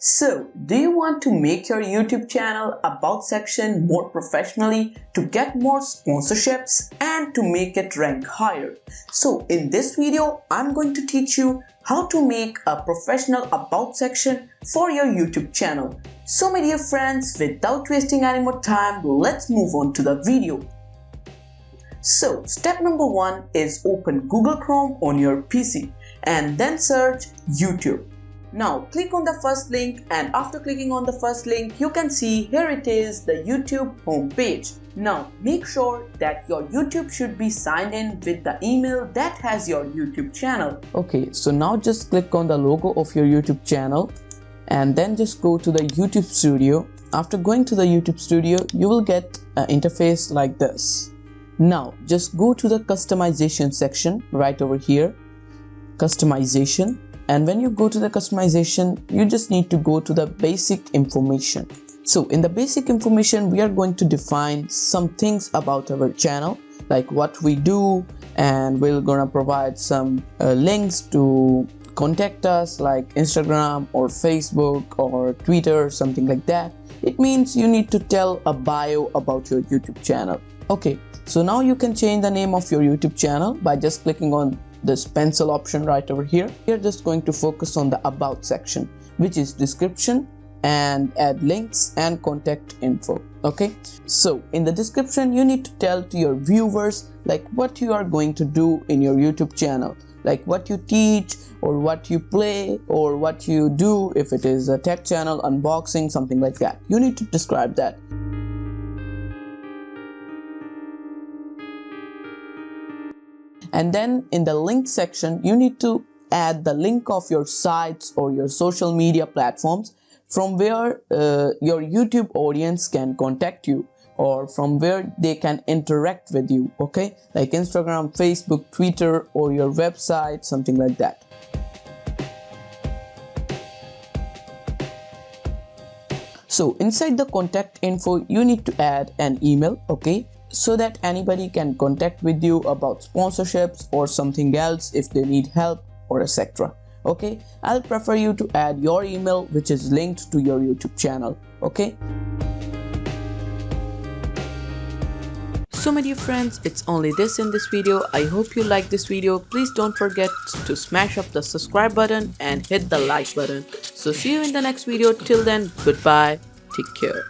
So, do you want to make your YouTube channel About section more professionally to get more sponsorships and to make it rank higher? So, in this video, I'm going to teach you how to make a professional About section for your YouTube channel. So, my dear friends, without wasting any more time, let's move on to the video. So, step number 1 is open Google Chrome on your PC and then search YouTube. Now click on the first link, and after clicking on the first link you can see here it is, the YouTube homepage. Now make sure that your YouTube should be signed in with the email that has your YouTube channel. Okay, so now just click on the logo of your YouTube channel and then just go to the YouTube Studio. After going to the YouTube Studio, you will get an interface like this. Now just go to the customization section right over here, customization. And when you go to the customization, you just need to go to the basic information. So in the basic information, we are going to define some things about our channel, like what we do, and we're gonna provide some links to contact us, like Instagram or Facebook or Twitter, something like that. It means you need to tell a bio about your YouTube channel. Okay, so now you can change the name of your YouTube channel by just clicking on this pencil option right over here. We are just going to focus on the About section, which is description and add links and contact info. Okay, so in the description you need to tell to your viewers like what you are going to do in your YouTube channel, like what you teach or what you play or what you do. If it is a tech channel, unboxing, something like that, you need to describe that. And then in the link section, you need to add the link of your sites or your social media platforms from where your YouTube audience can contact you, or from where they can interact with you, okay? Like Instagram, Facebook, Twitter, or your website, something like that. So inside the contact info, you need to add an email, okay? So that anybody can contact with you about sponsorships or something else if they need help or etc. Okay, I'll prefer you to add your email which is linked to your YouTube channel. Okay, so my dear friends, it's only this in this video. I hope you like this video. Please don't forget to smash up the subscribe button and hit the like button. So see you in the next video. Till then, goodbye, take care.